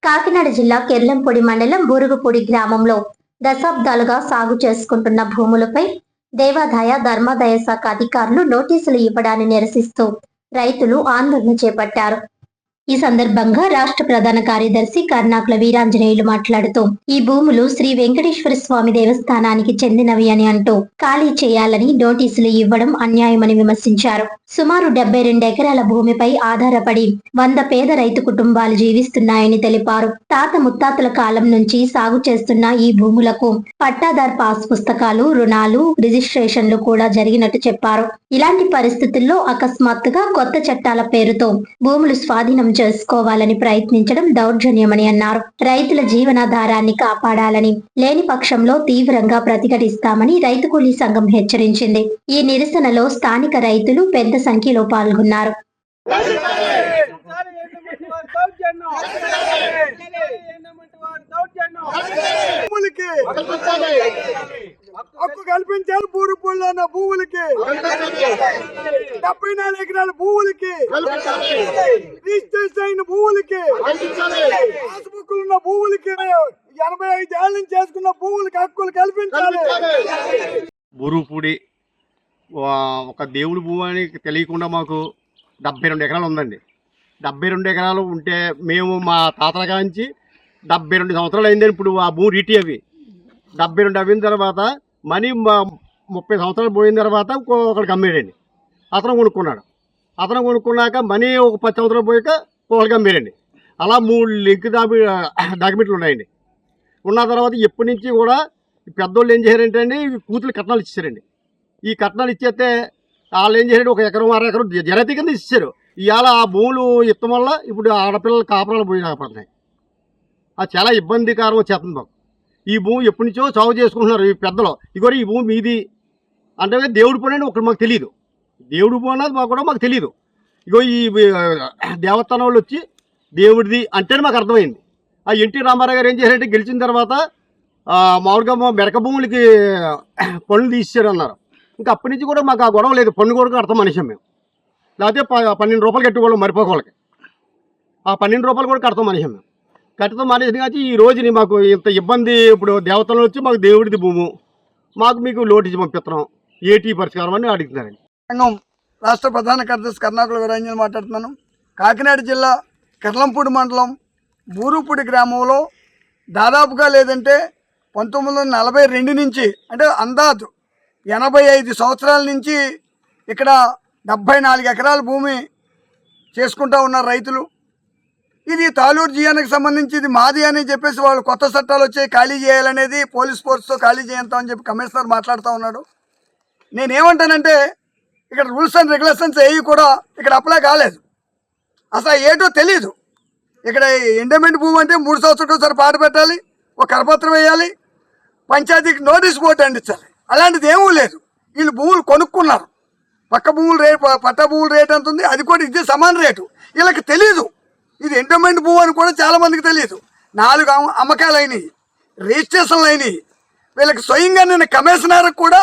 కాకినాడ జిల్లా కెర్లంపూడి మండలం బూరుగుపూడి గ్రామంలో దశాబ్దాలుగా సాగు చేసుకుంటున్న భూములపై దేవాదాయ ధర్మాదాయ శాఖ అధికారులు నోటీసులు ఇవ్వడాన్ని నిరసిస్తూ రైతులు ఆందోళన చేపట్టారు. ఈ సందర్భంగా రాష్ట్ర ప్రధాన కార్యదర్శి కర్ణాకుల వీరాంజనేయులు మాట్లాడుతూ ఈ భూములు శ్రీ వెంకటేశ్వర స్వామి దేవస్థానానికి చెందినవి అని అంటూ ఖాళీ చేయాలని నోటీసులు ఇవ్వడం అన్యాయమని విమర్శించారు. సుమారు 72 ఎకరాల భూమిపై ఆధారపడి 100 పేద రైతు కుటుంబాలు జీవిస్తున్నాయని తెలిపారు. తాత ముత్తాతల కాలం నుంచి సాగు చేస్తున్న ఈ భూములకు పట్టాదార్ పాస్ పుస్తకాలు, రుణాలు, రిజిస్ట్రేషన్లు కూడా జరిగినట్టు చెప్పారు. ఇలాంటి పరిస్థితుల్లో అకస్మాత్తుగా కొత్త చట్టాల పేరుతో భూములు స్వాధీనం చేసుకోవాలని ప్రయత్నించడం దౌర్జన్యమని అన్నారు. రైతుల జీవనాధారాన్ని కాపాడాలని, లేని పక్షంలో తీవ్రంగా ప్రతిఘటిస్తామని రైతు కూలీ సంఘం హెచ్చరించింది. ఈ నిరసనలో స్థానిక రైతులు పెద్ద సంఖ్యలో పాల్గొన్నారు. హక్కు కల్పించాలి బూరుగుపూడిలో ఉన్న భూములకి, 74 ఎకరాల భూములకి, రిజిస్ట్రేషన్ అయిన భూములకి, పాస్బుక్లు ఉన్న భూములకి, 85 ఏళ్ళ నుంచి చేసుకున్న భూములకి హక్కులు కల్పించాలి. బూరుగుపూడి ఒక దేవుడి భూమి అని తెలియకుండా మాకు 72 ఎకరాలు ఉందండి. 72 ఎకరాలు ఉంటే మేము మా తాతల కాంచి 72 సంవత్సరాలు అయిందని ఇప్పుడు ఆ భూమి రీటి అవి 72 అయిన తర్వాత మనీ 30 సంవత్సరాలు పోయిన తర్వాత ఒకరికి అమ్మేడండి. అతను కొనుక్కున్నాక మనీ ఒక 10 సంవత్సరాలు పోయాక ఒకరికి అమ్మేడండి. అలా 3 లింక్ డాక్యుమెంట్లు ఉన్నాయండి. ఉన్న తర్వాత ఎప్పటి నుంచి కూడా పెద్దోళ్ళు ఏం చేశారంటే అండి, కూతురు కట్నాలు ఇచ్చారండి. ఈ కట్నాలు ఇచ్చేస్తే వాళ్ళు ఏం చేశారు, 1 ఎకరం 1/2 ఎకరం జరతి కింద ఇచ్చారు. ఇవాళ ఆ భూములు ఇష్టం వల్ల ఇప్పుడు ఆడపిల్లల కాపురాలు పోయినాయి. అది చాలా ఇబ్బందికరం వచ్చేస్తుంది మాకు. ఈ భూమి ఎప్పటి నుంచో సాగు చేసుకుంటున్నారు ఈ పెద్దలు. ఇగో ఈ భూమి మీది అంటే దేవుడి పని అని ఒకటి మాకు తెలియదు. దేవుడి పని అన్నది మాకు తెలియదు. ఇగో ఈ దేవస్థానం వాళ్ళు వచ్చి దేవుడిది అంటేనే మాకు అర్థమైంది. ఆ ఎన్టీ రామారావు గారు ఏం చేశారంటే గెలిచిన తర్వాత మామూలుగా మెరక భూములకి పనులు తీసేశారు అన్నారు. ఇంకా అప్పటి నుంచి కూడా మాకు ఆ గొడవ లేదు. పన్ను కూడా అర్థం మనిషం మేము. లేకపోతే 12 రూపాయలు కట్టుకోవాలి మరిపోకోళ్ళకి. ఆ 12 రూపాయలు కూడా కడతాం మనిషం మేము. కట్టడం మానేసిన కానీ ఈ రోజుని మాకు ఇంత ఇబ్బంది. ఇప్పుడు దేవతలు వచ్చి మాకు దేవుడిది భూము, మాకు మీకు నోటీసు పంపిస్తున్నాం, ఏటీ పరిష్కారం అని అడుగుతున్నారండి. సంఘం రాష్ట్ర ప్రధాన కార్యదర్శి కర్ణాకుల వీరాంజనేయులు మాట్లాడుతున్నాను. కాకినాడ జిల్లా కెర్లంపూడి మండలం బూరుగుపూడి గ్రామంలో దాదాపుగా లేదంటే 1942 నుంచి అంటే అందాజు 85 సంవత్సరాల నుంచి ఇక్కడ 74 ఎకరాల భూమి చేసుకుంటూ ఉన్నారు రైతులు. ఇది తాలూరు జియానికి సంబంధించి ఇది మాది అని చెప్పేసి వాళ్ళు కొత్త చట్టాలు వచ్చాయి, ఖాళీ చేయాలనేది పోలీస్ ఫోర్స్తో ఖాళీ చేయంతామని చెప్పి కమిషనర్ మాట్లాడుతూ ఉన్నాడు. నేనేమంటానంటే ఇక్కడ రూల్స్ అండ్ రెగ్యులేషన్స్ ఏవి కూడా ఇక్కడ అప్లై కాలేదు. అసలు ఏటో తెలీదు. ఇక్కడ ఎండోమెంట్ భూమి అంటే 3 సంవత్సరాలకు ఒకసారి పాట పెట్టాలి, ఒక కరపత్రం వేయాలి, పంచాయతీకి నోటీస్ బోర్డు అందించాలి. అలాంటిది ఏమీ లేదు. వీళ్ళు భూములు కొనుక్కున్నారు. పక్క భూములు రేటు, పట్టా భూముల రేటు ఎంత ఉంది, అది కూడా ఇది సమాన రేటు. వీళ్ళకి తెలీదు ఇది ఎండోమెంట్ భూమి అని కూడా చాలామందికి తెలియదు. 4 అమ్మకాలు అయినాయి, రిజిస్ట్రేషన్లు అయినాయి. వీళ్ళకి స్వయంగా నేను కమిషనర్కి కూడా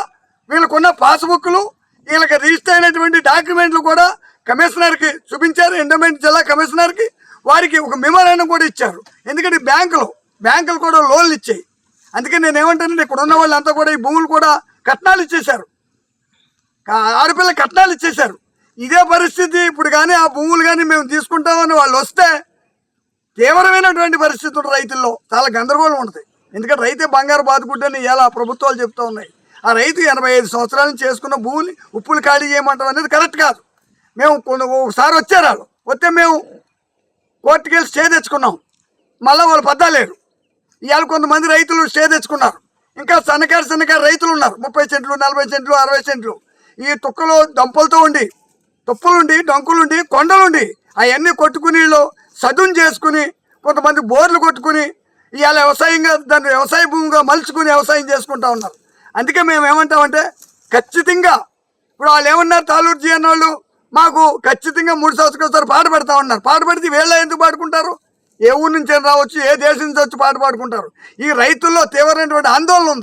వీళ్ళకున్న పాస్బుక్లు, వీళ్ళకి రిజిస్టర్ అయినటువంటి డాక్యుమెంట్లు కూడా కమిషనర్కి చూపించారు. ఎండోమెంట్ జిల్లా కమిషనర్కి వారికి ఒక మెమోరాండం కూడా ఇచ్చారు. ఎందుకంటే బ్యాంకులు కూడా లోన్లు ఇచ్చాయి. అందుకని నేను ఏమంటానంటే ఇక్కడ ఉన్న వాళ్ళంతా కూడా ఈ భూములు కూడా కట్నాలు ఇచ్చేశారు, ఆడపిల్ల కట్నాలు ఇచ్చేశారు. ఇదే పరిస్థితి ఇప్పుడు కానీ ఆ భూములు కానీ మేము తీసుకుంటామని వాళ్ళు వస్తే తీవ్రమైనటువంటి పరిస్థితులు రైతుల్లో చాలా గందరగోళం ఉంటుంది. ఎందుకంటే రైతే బంగారు బాదుకుంటేనే ఇలా ప్రభుత్వాలు చెప్తూ ఉన్నాయి. ఆ రైతు 85 సంవత్సరాల నుంచి చేసుకున్న భూములు ఉప్పులు ఖాళీ చేయమంటాం అనేది కరెక్ట్ కాదు. మేము ఒకసారి వచ్చారు, వాళ్ళు వస్తే మేము కోర్టుకి వెళ్ళి స్టే తెచ్చుకున్నాం. మళ్ళీ వాళ్ళు పద్దాలేరు. ఇవాళ కొంతమంది రైతులు స్టే తెచ్చుకున్నారు. ఇంకా సన్నకారు రైతులు ఉన్నారు, 30 సెంట్లు, 40 సెంట్లు, 60 సెంట్లు. ఈ తుక్కలు తుప్పులుండి డొంకులుండి కొండలుండి అవన్నీ కొట్టుకుని సదును చేసుకుని కొంతమంది బోర్లు కొట్టుకుని ఇవాళ వ్యవసాయంగా దాన్ని వ్యవసాయ భూమిగా మలుచుకుని వ్యవసాయం చేసుకుంటా ఉన్నారు. అందుకే మేము ఏమంటామంటే ఖచ్చితంగా ఇప్పుడు వాళ్ళు ఏమన్నారు, తాలూరు జీ అన్నోళ్ళు మాకు ఖచ్చితంగా 3 సంవత్సరాలకు ఒకసారి పాట పెడతా ఉన్నారు. పాట పెడితే వీళ్ళ ఎందుకు పాడుకుంటారు? ఏ ఊరు నుంచి రావచ్చు, ఏ దేశం నుంచి వచ్చి పాట పాడుకుంటారు. ఈ రైతుల్లో తీవ్రమైనటువంటి ఆందోళన ఉంది.